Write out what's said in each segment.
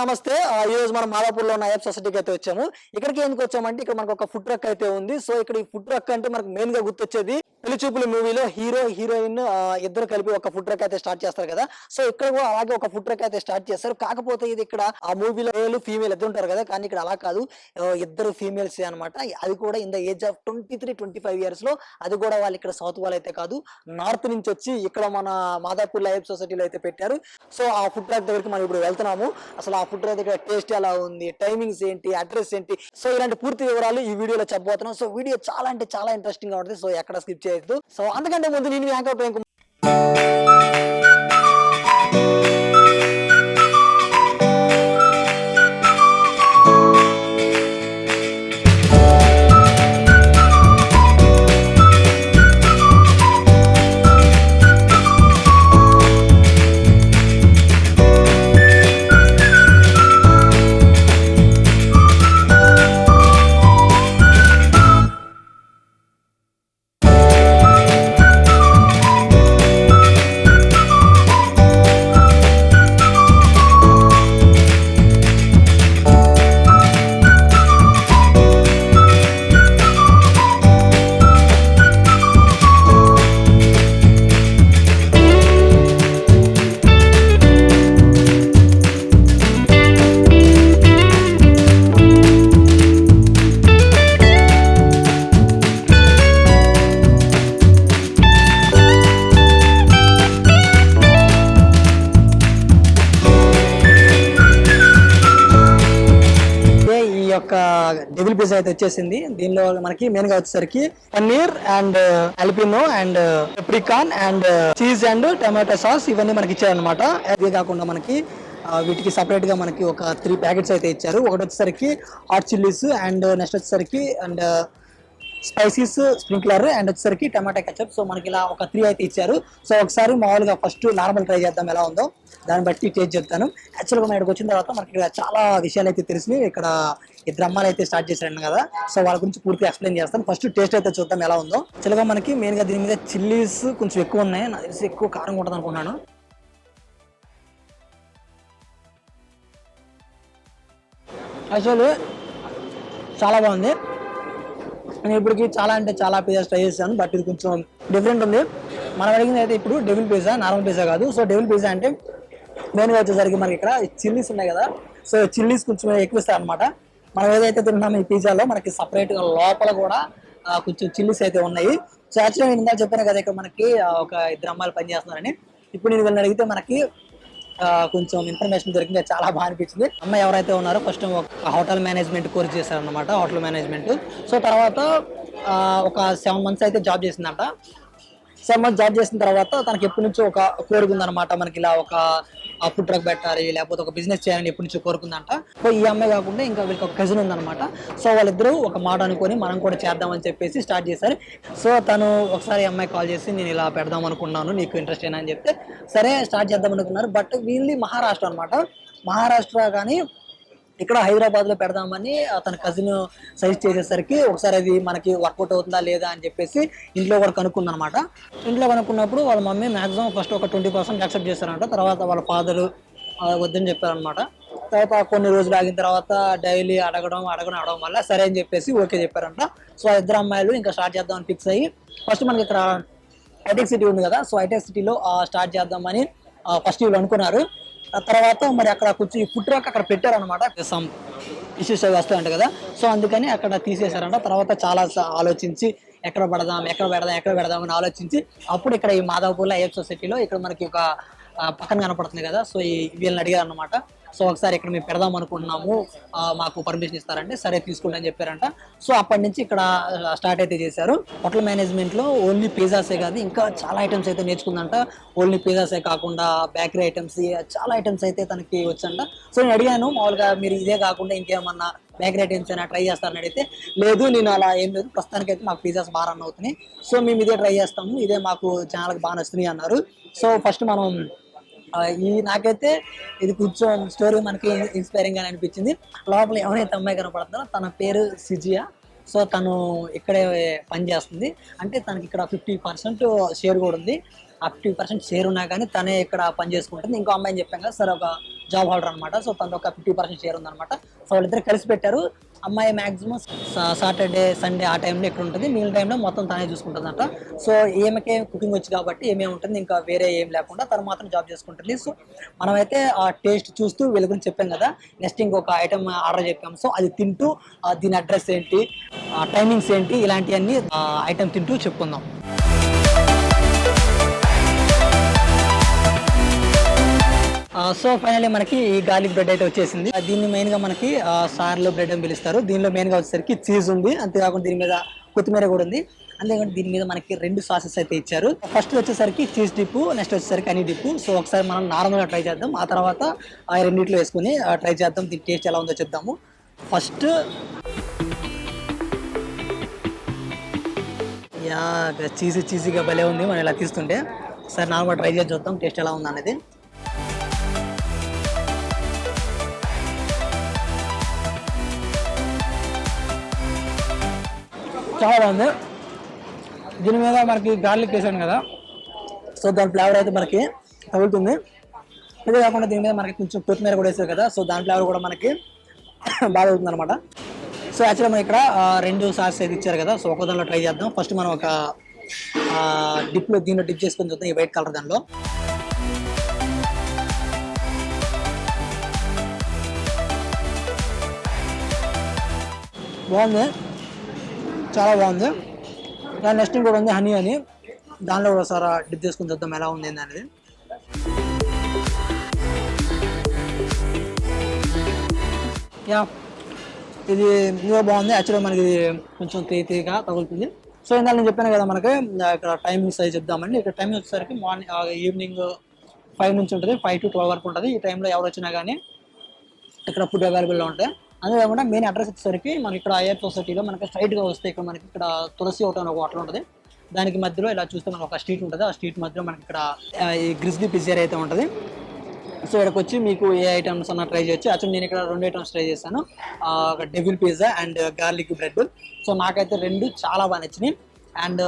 నమస్తే. ఈ రోజు మనం మాదాపూర్‌లో ఉన్న ఐఎఫ్ సొసైటీకి అయితే వచ్చాము. ఇక్కడికి ఎందుకు వచ్చామంటే ఇక్కడ మనకు ఒక ఫుడ్ ట్రక్ అయితే ఉంది. సో ఇక్కడ ఈ ఫుడ్ ట్రక్ అంటే మనకు మెయిన్‌గా గుర్తొచ్చేది పెళ్లి చూపులు మూవీలో హీరో, హీరోయిన్ ఇద్దరు కలిపి ఒక ఫుడ్ ట్రక్ అయితే స్టార్ట్ చేస్తారు కదా! సో ఇక్కడ కూడా అలాగే ఒక ఫుడ్ ట్రక్ అయితే స్టార్ట్ చేశారు. కాకపోతే ఇది ఇక్కడ ఆ మూవీలో మేల్, ఫీమేల్ ఇద్దరు ఉంటారు కదా! కానీ ఇక్కడ అలా కాదు. ఇద్దరు ఫీమేల్సే అన్నమాట. అది కూడా ఇన్ ద ఏజ్ ఆఫ్ 23, 25 ఇయర్స్‌లో అది కూడా వాళ్ళు ఇక్కడ సౌత్ వాళ్ళైతే కాదు. నార్త్ నుంచి వచ్చి ఇక్కడ మన మాదాపూర్ ఐఎఫ్ సొసైటీలో అయితే పెట్టారు. సో ఆ ఫుడ్ ట్రక్ దగ్గరికి మనం ఇప్పుడు వెళ్తున్నాము. అసలు ఆ ఫుడ్ ట్రక్ దగ్గర టేస్ట్ ఎలా ఉంది, టైమింగ్స్ ఏంటి, అడ్రస్ ఏంటి, సో ఇలాంటి పూర్తి వివరాలు ఈ వీడియోలో చెప్పబోతున్నాం. సో వీడియో చాలా అంటే చాలా ఇంట్రెస్టింగ్ గా ఉంటుంది. సో ఎక్కడ స్కిప్ చేయొద్దు. సో అంతకంటే ముందు నేను యాంకర్ యొక్క డెవిల్ పిజ్జా అయితే వచ్చేసింది. దీనిలో మనకి మెయిన్ గా వచ్చేసరికి పన్నీర్ అండ్ అల్పినో అండ్ పెప్రికాన్ and cheese and tomato sauce ఇవన్నీ మనకి ఇచ్చారనమాట. అదే కాకుండా మనకి వీటికి సపరేట్ గా మనకి ఒక 3 ప్యాకెట్స్ అయితే ఇచ్చారు. ఒకటి వచ్చేసరికి హాట్ చిల్లీస్ అండ్ నెక్స్ట్ వచ్చేసరికి అండ్ స్పైసీస్ స్ప్రింక్లర్ అండ్ వచ్చేసరికి టమాటా కెచప్. సో మనకి ఇలా ఒక 3 అయితే ఇచ్చారు. సో ఒకసారి మామూలుగా ఫస్ట్ నార్మల్ ట్రై చేద్దాం ఎలా ఉందో, దాన్ని బట్టి టేస్ట్ చెప్తాను. యాక్చువల్గా మనం ఇక్కడికి వచ్చిన తర్వాత మనకి ఇక్కడ చాలా విషయాలు అయితే తెలిసి ఇక్కడ ఇద్దరు అమ్మాయిలు అయితే స్టార్ట్ చేశారు కదా. సో వాళ్ళ గురించి పూర్తిగా ఎక్స్ప్లెయిన్ చేస్తాను. ఫస్ట్ టేస్ట్ అయితే చూద్దాం ఎలా ఉందో. యాక్చువల్గా మనకి మెయిన్ గా దీని మీద చిల్లీస్ కొంచెం ఎక్కువ ఉన్నాయి. నాకు తెలిసి ఎక్కువ కారం ఉంటుంది అనుకున్నాను. యాక్చువల్లీ చాలా బాగుంది. నేను ఇప్పటికి చాలా అంటే చాలా పిజ్జాస్ ట్రై చేశాను, బట్ ఇది కొంచెం డిఫరెంట్ ఉంది. మనం అడిగింది అయితే ఇప్పుడు డెవిల్ పిజ్జా, నార్మల్ పిజ్జా కాదు. సో డెవిల్ పిజ్జా అంటే మెయిన్గా వచ్చేసరికి మనకి ఇక్కడ చిల్లీస్ ఉన్నాయి కదా. సో చిల్లీస్ కొంచెం ఎక్కువ ఇస్తాయి అనమాట. మనం ఏదైతే తింటున్నాం ఈ పిజ్జాలో మనకి సపరేట్గా లోపల కూడా కొంచెం చిల్లీస్ అయితే ఉన్నాయి. సో యాక్చువల్గా నేను ఇందాక చెప్పాను కదా ఇక్కడ మనకి ఒక ఇద్దరు అమ్మాయిలు పనిచేస్తున్నారని. ఇప్పుడు నేను వీళ్ళని అడిగితే మనకి కొంచెం ఇన్ఫర్మేషన్ దొరికింది. చాలా బాగా అనిపించింది. అమ్మాయి ఎవరైతే ఉన్నారో ఫస్ట్ ఒక హోటల్ మేనేజ్మెంట్ కోర్స్ చేశారనమాట, హోటల్ మేనేజ్మెంట్. సో తర్వాత ఒక 7 months అయితే జాబ్ చేసిందంట. 7 months జాబ్ చేసిన తర్వాత తనకి ఎప్పటి నుంచో ఒక కోరిక ఉందన్నమాట, మనకి ఇలా ఒక ఫుడ్ ట్రక్ పెట్టాలి లేకపోతే ఒక బిజినెస్ చేయాలని ఎప్పటి నుంచో కోరుకుందంట. సో ఈ అమ్మాయి కాకుండా ఇంకా వీళ్ళకి ఒక కజిన్ ఉందన్నమాట. సో వాళ్ళిద్దరూ ఒక మాట అనుకొని మనం కూడా చేద్దామని చెప్పేసి స్టార్ట్ చేశారు. సో తను ఒకసారి అమ్మాయి కాల్ చేసి నేను ఇలా పెడదాం అనుకున్నాను, నీకు ఇంట్రెస్ట్ ఏనా అని చెప్తే సరే స్టార్ట్ చేద్దాం అనుకున్నారు. బట్ వీళ్ళది మహారాష్ట్ర అనమాట. మహారాష్ట్ర కానీ ఇక్కడ హైదరాబాద్ లో పెడదామని తన కజిన్ సజెస్ట్ చేసేసరికి ఒకసారి అది మనకి వర్కౌట్ అవుతుందా లేదా అని చెప్పేసి ఇంట్లో కూడా కనుక్కుందనమాట. ఇంట్లో కనుక్కున్నప్పుడు వాళ్ళ మమ్మీ మాక్సిమం ఫస్ట్ ఒక 20% యాక్సెప్ట్ చేశారంట. తర్వాత వాళ్ళ ఫాదర్ వద్దని చెప్పారనమాట. తర్వాత కొన్ని రోజులు ఆగిన తర్వాత డైలీ అడగడం వల్ల సరే అని చెప్పేసి ఓకే చెప్పారంట. సో ఆ ఇద్దరు అమ్మాయిలు ఇంకా స్టార్ట్ చేద్దామని ఫిక్స్ అయ్యి ఫస్ట్ మనకి ఇక్కడ హైటెక్ సిటీ ఉంది కదా. సో హైటెక్ సిటీలో స్టార్ట్ చేద్దామని ఫస్ట్ వీళ్ళు అనుకున్నారు. తర్వాత మరి అక్కడ కొంచెం ఫుడ్ ట్రక్ అక్కడ పెట్టారనమాట. సమ్ ఇష్యూస్ అవి వస్తాయంట కదా. సో అందుకని అక్కడ తీసేశారంట. తర్వాత చాలా ఆలోచించి ఎక్కడ పెడదాం అని ఆలోచించి అప్పుడు ఇక్కడ ఈ మాదాపూర్లో ఐఎఫ్ సొసైటీలో ఇక్కడ మనకి ఒక పక్కన కనపడుతుంది కదా. సో ఈ వీళ్ళని అడిగారు అనమాట. సో ఒకసారి ఇక్కడ మేము పెడదాం అనుకుంటున్నాము, మాకు పర్మిషన్ ఇస్తారంటే సరే తీసుకోండి అని చెప్పారంట. సో అప్పటి నుంచి ఇక్కడ స్టార్ట్ అయితే చేశారు. హోటల్ మేనేజ్మెంట్ లో ఓన్లీ పిజ్జాసే కాదు ఇంకా చాలా ఐటమ్స్ అయితే నేర్చుకుందంట. ఓన్లీ పిజ్జాసే కాకుండా బేకరీ ఐటమ్స్ చాలా ఐటమ్స్ అయితే తనకి వచ్చంట. సో నేను అడిగాను మామూలుగా మీరు ఇదే కాకుండా ఇంకేమన్నా బేకరీ ఐటమ్స్ అయినా ట్రై చేస్తారని అడిగితే లేదు నేను అలా ఏం లేదు, ప్రస్తుతానికి అయితే మాకు పిజ్జాస్ బాగా రన్ అవుతున్నాయి, సో మేము ఇదే ట్రై చేస్తాము, ఇదే మాకు ఛానల్కి బాగా నచ్చుతున్నాయి అన్నారు. సో ఫస్ట్ మనం నాకైతే ఇది కొంచెం స్టోరీ మనకి ఇన్స్పైరింగ్ గా అనిపించింది. లోపల ఎవరైతే అమ్మాయి కనపడుతుందో తన పేరు సిజియా. సో తను ఇక్కడే పని చేస్తుంది. అంటే తనకి ఇక్కడ 50% షేర్ కూడా ఉంది. ఆ 50% షేర్ ఉన్నా కానీ తనే ఇక్కడ పని చేసుకుంటుంది. ఇంకో అమ్మాయిని చెప్పాం కదా సార్, ఒక జాబ్ హోల్డర్ అనమాట. సో తనతో ఒక 50% షేర్ ఉందన్నమాట. సో వాళ్ళిద్దరు కలిసి పెట్టారు. అమ్మాయి మాక్సిమం సాటర్డే సండే ఆ టైంలో ఇక్కడ ఉంటుంది, మిగిలిన టైంలో మొత్తం తనే చూసుకుంటుందంట. సో ఈమెకే కుకింగ్ వచ్చి కాబట్టి ఏమే ఉంటుంది, ఇంకా వేరే ఏం లేకుండా తను మాత్రం జాబ్ చేసుకుంటుంది. సో మనమైతే ఆ టేస్ట్ చూస్తూ వీళ్ళ గురించి చెప్పాం కదా. నెక్స్ట్ ఇంకొక ఐటమ్ ఆర్డర్ చెప్పాం. సో అది తింటూ దీని అడ్రస్ ఏంటి, టైమింగ్స్ ఏంటి, ఇలాంటివన్నీ ఐటమ్ తింటూ చెప్పుకుందాం. సో ఫైనల్లీ మనకి ఈ గార్లిక్ బ్రెడ్ అయితే వచ్చేసింది. దీన్ని మెయిన్ గా మనకి సార్లో బ్రెడ్ అని పిలుస్తారు. దీనిలో మెయిన్ గా వచ్చేసరికి చీజ్ ఉంది, అంతేకాకుండా దీని మీద కొత్తిమీర కూడా ఉంది. అంతేకాకుండా దీని మీద మనకి 2 సాసెస్ అయితే ఇచ్చారు. ఫస్ట్ వచ్చేసరికి చీజ్ డిప్, నెక్స్ట్ వచ్చేసరికి హనీ డిప్. సో ఒకసారి మనం నార్మల్ గా ట్రై చేద్దాం, ఆ తర్వాత ఆ రెండిట్లో వేసుకుని ట్రై చేద్దాం. దీని టేస్ట్ ఎలా ఉందో చెప్దాము. ఫస్ట్ యా చీజీగా భలే ఉంది మనం ఇలా తీస్తుంటే. సరే నార్మల్ ట్రై చేసి చూద్దాం టేస్ట్ ఎలా ఉంది అనేది. చాలా బాగుంది. దీని మీద మనకి గార్లిక్ వేసాను కదా, సో దాని ఫ్లేవర్ అయితే మనకి తగులుతుంది. ఇదే కాకుండా దీని మీద మనకి కొంచెం కొత్తిమీర కూడా వేసారు కదా, సో దాని ఫ్లేవర్ కూడా మనకి బాగా అవుతుంది అనమాట. సో యాక్చువల్గా మనం ఇక్కడ 2 సాస్ అయితే ఇచ్చారు కదా, సో ఒక దానిలో ట్రై చేద్దాం. ఫస్ట్ మనం ఒక డిప్లో దీనిలో డిప్ చేసుకొని చూద్దాం, ఈ వైట్ కలర్ దానిలో. బాగుంది, చాలా బాగుంది. దాని నెక్స్ట్ కూడా ఉంది హనీ అని, దానిలో కూడా ఒకసారి డిప్ చేసుకుని చూద్దాం ఎలా ఉంది అనేది. యా ఇది ఇంకా బాగుంది. యాక్చువల్గా మనకి ఇది కొంచెం తీగా తగులుతుంది. సో ఇందాక నేను చెప్పాను కదా మనకి ఇక్కడ టైమింగ్స్ అది చెప్దామండి. ఇక్కడ టైమింగ్ వచ్చేసరికి ఈవినింగ్ 5 నుంచి ఉంటుంది, 5 to 12 వరకు ఉంటుంది. ఈ టైంలో ఎవరు వచ్చినా కానీ ఇక్కడ ఫుడ్ అవైలబుల్లో ఉంటాయి. అంతేకాకుండా మెయిన్ అడ్రస్ వచ్చేసరికి మనకి ఇక్కడ ఐఆర్ సొసైటీలో మనకి స్ట్రైట్గా వస్తే ఇక్కడ మనకి ఇక్కడ తులసి ఒకటి ఒక హోటల్ ఉంటుంది. దానికి మధ్యలో ఇలా చూస్తే మనకు ఒక స్ట్రీట్ ఉంటుంది. ఆ స్ట్రీట్ మధ్యలో మనకి ఇక్కడ ఈ గ్రిజ్లీ పిజ్జా అయితే ఉంటుంది. సో ఇక్కడికి వచ్చి మీకు ఏ ఐటమ్స్ అన్న ట్రై చేయొచ్చు. యాక్చువల్లీ నేను ఇక్కడ 2 ఐటమ్స్ ట్రై చేశాను, devil pizza and garlic bread. So నాకైతే 2 చాలా బాగా నచ్చినాయి. అండ్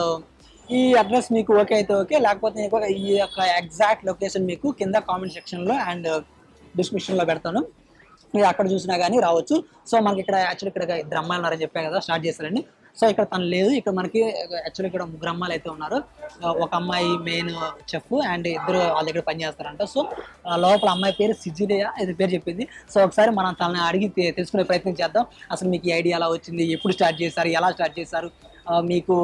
ఈ అడ్రస్ మీకు ఓకే అయితే ఓకే, లేకపోతే ఈ యొక్క ఎగ్జాక్ట్ లొకేషన్ మీకు కింద కామెంట్ సెక్షన్లో అండ్ డిస్క్రిప్షన్లో పెడతాను, మీరు అక్కడ చూసినా కానీ రావచ్చు. సో మనకి ఇక్కడ యాక్చువల్లీ ఇక్కడ 2 అమ్మాయిలు ఉన్నారని చెప్పాను కదా, స్టార్ట్ చేస్తారండి. సో ఇక్కడ తను లేదు, ఇక్కడ మనకి యాక్చువల్లీ ఇక్కడ 3 అమ్మాయిలు అయితే ఉన్నారు. ఒక అమ్మాయి మెయిన్ చెఫ్ అండ్ 2 వాళ్ళ దగ్గర పని చేస్తారంట. సో లోపల అమ్మాయి పేరు సిజిలియా ఇది పేరు చెప్పింది. సో ఒకసారి మనం తనని అడిగి తెలుసుకునే ప్రయత్నం చేద్దాం. అసలు మీకు ఈ ఐడియా ఎలా వచ్చింది, ఎప్పుడు స్టార్ట్ చేశారు, ఎలా స్టార్ట్ చేశారు, మీకు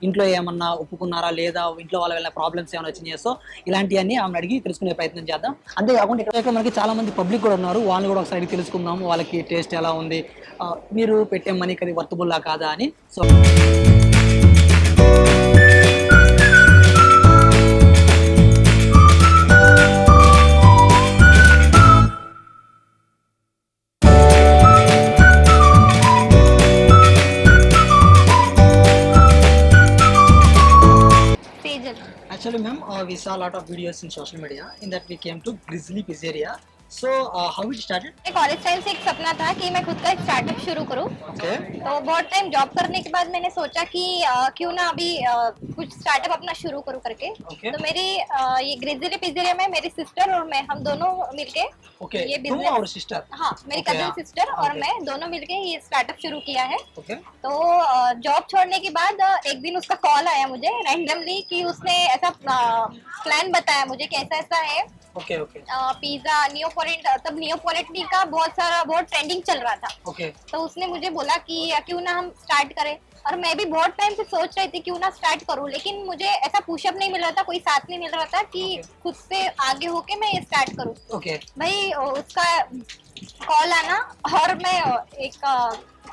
ఇంట్లో ఏమన్నా ఒప్పుకున్నారా లేదా, ఇంట్లో వాళ్ళ వల్ల ప్రాబ్లమ్స్ ఏమైనా వచ్చినాయా. సో ఇలాంటివన్నీ ఆమెను అడిగి తెలుసుకునే ప్రయత్నం చేద్దాం. అంతేకాకుండా ఇక్కడ మనకి చాలా మంది పబ్లిక్ కూడా ఉన్నారు, వాళ్ళని కూడా ఒకసారి తెలుసుకుందాం, వాళ్ళకి టేస్ట్ ఎలా ఉంది, మీరు పెట్టే మనీకి అది వర్తబుల్లా కాదా అని. So actually ma'am, we saw a lot of videos in social media. In that we came to Grizzly Pizzeria. So how it started? College time से एक सपना था कि मैं खुद का एक स्टार्टअप शुरू करूं। Okay. तो बहुत टाइम जॉब करने के बाद मैंने सोचा कि क्यों ना अभी कुछ स्टार्टअप अपना शुरू करूं करके। Okay. तो मेरी ये ग्रिज़ली पिज़्ज़ेरिया में मेरी सिस्टर और मैं हम दोनों मिलके Okay. ये तुम बिजनेस, और सिस्टर? हाँ मेरी Okay, कजन yeah. सिस्टर और Okay. मैं दोनों मिलके ये स्टार्टअप शुरू किया है। Okay. तो जॉब छोड़ने के बाद एक दिन उसका कॉल आया मुझे रैंडमली कि उसने ऐसा प्लान बताया मुझे कि ऐसा ऐसा है Okay. Okay. पिज्जा तब नियोपोलिटनी का बहुत ट्रेंडिंग चल रहा था। Okay. तो उसने मुझे बोला कि क्यों ना हम स्टार्ट करें, और मैं भी बहुत टाइम से सोच रही थी क्यों ना स्टार्ट करूं, लेकिन मुझे ऐसा पुशअप नहीं मिल रहा था, कोई साथ नहीं मिल रहा था कि खुद से आगे होके मैं ये स्टार्ट करूं। Okay. भाई उसका कॉल आना और मैं एक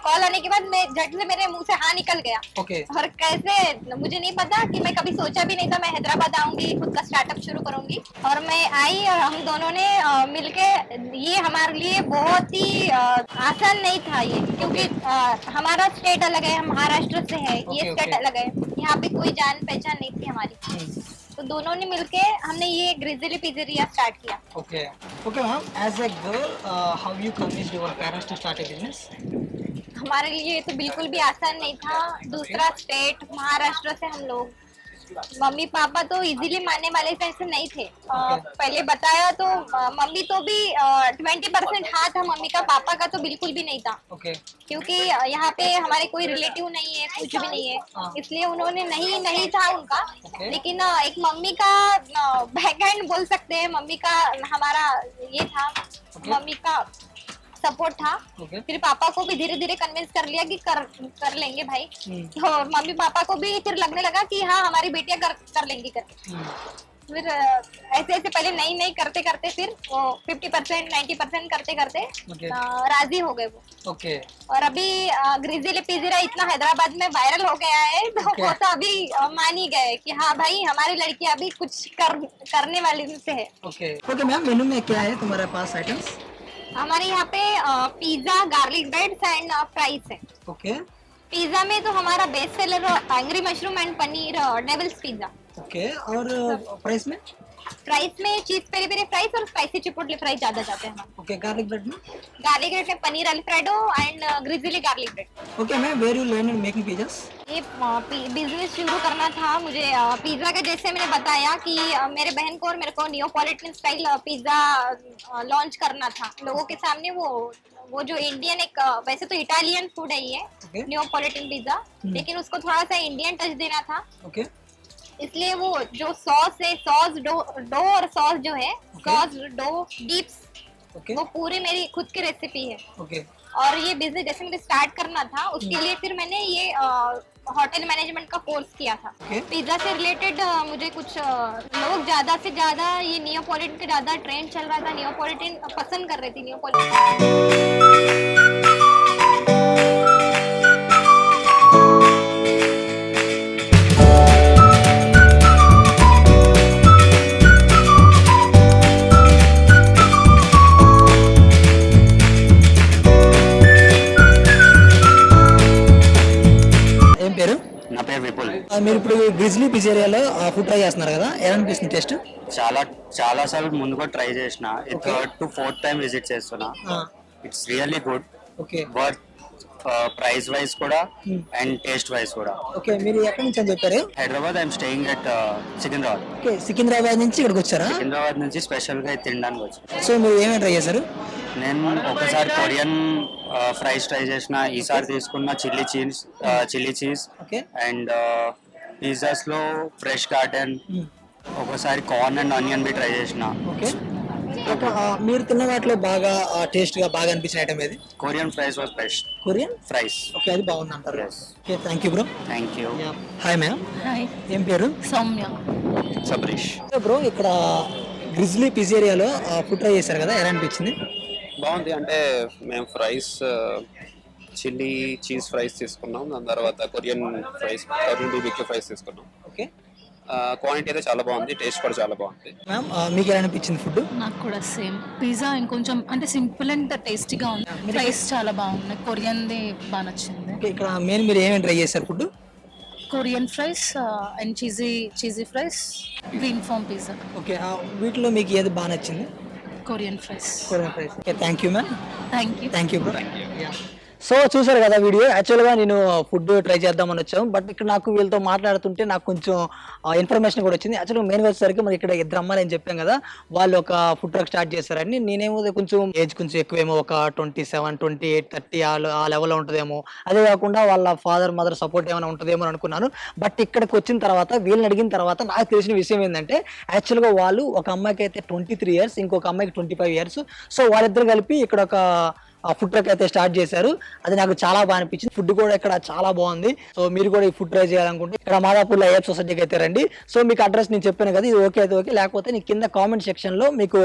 कॉल आने के बाद मैं झट से मेरे मुंह से हाँ निकल गया। Okay. और कैसे मुझे नहीं पता कि मैं कभी सोचा भी नहीं था मैं हैदराबाद आऊंगी, खुद का स्टार्टअप शुरू करूंगी। और मैं आई और हम दोनों ने मिलके, ये हमारे लिए बहुत ही आसान नहीं था ये, क्योंकि हमारा स्टेट अलग है, हम महाराष्ट्र से है, ये स्टेट अलग है, यहाँ पे कोई जान पहचान नहीं थी हमारी। तो दोनों ने मिलके हमने ये ग्रिज़ली पिज़्ज़ेरिया स्टार्ट किया। Okay. Okay ma'am, as a girl, how you convinced your parents to start a business? हमारे लिए तो बिल्कुल भी आसान नहीं था, दूसरा स्टेट महाराष्ट्र से हम लोग, मम्मी पापा तो इजीली मानने वाले ऐसे नहीं थे। पहले बताया तो मम्मी तो भी 20% हाँ था मम्मी का, पापा का तो बिल्कुल भी नहीं था। ओके क्योंकि यहाँ पे हमारे कोई रिलेटिव नहीं है, कुछ भी नहीं है, इसलिए उन्होंने नहीं नहीं था उनका। लेकिन एक मम्मी का बैकहैंड बोल सकते हैं, मम्मी का हमारा ये था, मम्मी का सपोर्ट था। ओके फिर पापा को भी धीरे धीरे कन्विंस कर लिया कि कर लेंगे भाई। तो मम्मी पापा को भी फिर लगने लगा कि हाँ हमारी बेटियां कर लेंगी कर। फिर ऐसे ऐसे पहले नहीं करते करते फिर वो 50% 90% करते करते राजी हो गए वो। ओके और अभी ग्रिजिली पिज़्ज़ा इतना हैदराबाद में वायरल हो गया है, तो वो तो अभी मान ही गए कि हाँ भाई हमारी लड़की अभी कुछ करने वाली से है। ओके ओके मैम, मेनू में क्या है तुम्हारे पास आइटम्स? हमारे यहाँ पे pizza, garlic breads and fries है। ओके पिज्जा में तो हमारा best seller angry mushroom and paneer devils pizza. Okay और प्राइस में? फ्राइज में चीज पेरी पेरी फ्राइज और स्पाइसी चिपोटले फ्राइज ज्यादा जाते हैं। ओके गार्लिक ब्रेड में? गार्लिक ब्रेड में paneer alfredo and grizzly garlic bread. Okay ma'am, where you learn in making pizzas? ये बिजनेस शुरू करना था मुझे पिज्जा का, जैसे मैंने बताया कि मेरे बहन को और मेरे को नियोपॉलिटन स्टाइल पिज्जा लॉन्च करना था लोगों के सामने। वो जो इंडियन एक वैसे तो इटालियन फूड है ये नियोपॉलिटन पिज्जा, लेकिन उसको थोड़ा सा इंडियन टच देना था। ओके इसलिए वो जो सॉस है, सॉस डो और सॉस जो है, सॉस डो डिप्स, वो पूरी मेरी खुद की रेसिपी है। ओके और ये बिजनेस जैसे मुझे स्टार्ट करना था, उसके लिए फिर मैंने ये होटल मैनेजमेंट का कोर्स किया था। पिज्जा से रिलेटेड मुझे कुछ लोग ज्यादा से ज्यादा ये नियोपॉलिटन का ज्यादा ट्रेंड चल रहा था, नियोपॉलिटन पसंद कर रहे थे नियोपॉलिटन। ఏం పేరు? నా పేరు విపుల్. మీరు ఇప్పుడు గ్రిజ్లీ పిజ్జేరియాలో ఫుడ్ ట్రై చేస్తున్నారు కదా, ఎలా అనిపిస్తుంది టేస్ట్? చాలా సార్లు ముందు కూడా ట్రై చేసిన, third to fourth time visit చేస్తున్నా. It's really good. Okay but price wise కూడా అండ్ టేస్ట్ వైజ్ కూడా. ఓకే మీరు ఎక్కడి నుంచి అని చెప్పారు? Hyderabad. I'm staying at Secunderabad. Okay Secunderabad నుంచి ఇక్కడికి వచ్చారా? సికింద్రాబాద్ నుంచి స్పెషల్ గా తినడానికి వచ్చాను. సో మీరు ఏమేమి ట్రై చేశారు? నేను ఒకసారి కొరియన్ ఫ్రైస్ ట్రై చేసిన, ఈసారి తీసుకున్న chilli cheese okay and pizzas లో ఫ్రెష్ గార్డెన్, ఒకసారి కార్న్ అండ్ ఆనియన్ బి ట్రై చేసిన. ఓకే మీరు తిన్న వాటిలో బాగా టేస్ట్ గా బాగా అనిపించిన ఐటమ్ ఏది? Korean fries was best. Korean fries. Okay అది బాగుంది అంటారు. Yes. Okay thank you bro. Thank you. Hi ma'am. Hi, ఏం పేరు? సౌమ్య. సబరీష్. బ్రో ఇక్కడ గ్రిజ్లీ పిజ్జేరియాలో ఫుడ్ ట్రై చేశారు కదా, ఎలా అనిపించింది? బాగుంది. అంటే మేము ఫ్రైస్ చిల్లీ చీజ్ ఫ్రైస్ తీసుకున్నాం, దాని తర్వాత కొరియన్ బీబీక్యూ ఫ్రైస్ తీసుకున్నాం. ఓకే క్వాంటిటీ అయితే చాలా బాగుంది, టేస్ట్ కూడా చాలా బాగుంది. మ్యామ్ మీకు ఎలా అనిపించింది ఫుడ్? నాకు కూడా సేమ్. పిజ్జా ఇంకొంచెం అంటే సింపుల్ అండ్ టేస్టీగా ఉంది. ఫ్రైస్ చాలా బాగున్నాయి. కొరియన్ది బాగా నచ్చింది. ఓకే ఇక్కడ మెయిన్ మీరు ఏమేమి ట్రై చేశారు food? Korean fries and cheesy fries, green farm pizza. Okay వీటిలో మీకు ఏది బాగా నచ్చింది? Korean fries. Korean fries. Okay thank you ma'am. Thank you. Bro. So చూసారు కదా వీడియో. యాక్చువల్గా నేను ఫుడ్ ట్రై చేద్దామని వచ్చాము, బట్ ఇక్కడ నాకు వీళ్ళతో మాట్లాడుతుంటే నాకు కొంచెం ఇన్ఫర్మేషన్ కూడా వచ్చింది. యాక్చువల్గా మెయిన్ వచ్చేసరికి మరి ఇక్కడ ఇద్దరు అమ్మాయిలు అని చెప్పాం కదా, వాళ్ళు ఒక ఫుడ్ ట్రక్ స్టార్ట్ చేశారని. నేనేమో కొంచెం ఏజ్ కొంచెం ఎక్కువేమో, ఒక 27, 28, 30 ఆ లెవెల్లో ఉంటుందేమో. అదే కాకుండా వాళ్ళ ఫాదర్ మదర్ సపోర్ట్ ఏమైనా ఉంటుందేమో అనుకున్నాను. బట్ ఇక్కడికి వచ్చిన తర్వాత వీళ్ళని అడిగిన తర్వాత నాకు తెలిసిన విషయం ఏంటంటే, యాక్చువల్గా వాళ్ళు ఒక అమ్మాయికి అయితే 23 years, ఇంకొక అమ్మాయికి 25 years. సో వాళ్ళిద్దరు కలిపి ఇక్కడ ఒక ఫుడ్ ట్రక్ అయితే స్టార్ట్ చేశారు. అది నాకు చాలా బాగా అనిపించింది. ఫుడ్ కూడా ఇక్కడ చాలా బాగుంది. సో మీరు కూడా ఈ ఫుడ్ ట్రై చేయాలనుకుంటే ఇక్కడ మాదాపూర్లో ఏఎఫ్ సొసైటీకి అయితే రండి. సో మీకు అడ్రస్ నేను చెప్పాను కదా, ఇది ఓకే అయితే ఓకే, లేకపోతే నేను కింద కామెంట్ సెక్షన్లో మీకు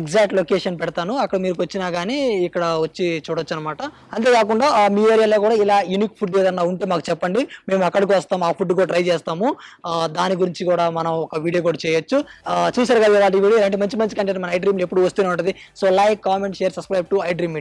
ఎగ్జాక్ట్ లొకేషన్ పెడతాను. అక్కడ మీరు వచ్చినా కానీ ఇక్కడ వచ్చి చూడొచ్చు అనమాట. అంతేకాకుండా మీ ఏరియాలో కూడా ఇలా యూనిక్ ఫుడ్ ఏదన్నా ఉంటే మాకు చెప్పండి, మేము అక్కడికి వస్తాము, ఆ ఫుడ్ కూడా ట్రై చేస్తాము. దాని గురించి కూడా మనం ఒక వీడియో కూడా చేయొచ్చు. చూసారు కదా ఇలాంటి వీడియో, ఇలాంటి మంచి మంచి కంటెంట్ మన ఐ డ్రీమ్ ఎప్పుడు వస్తూనే ఉంటుంది. So like, comment, share, subscribe to I dream media.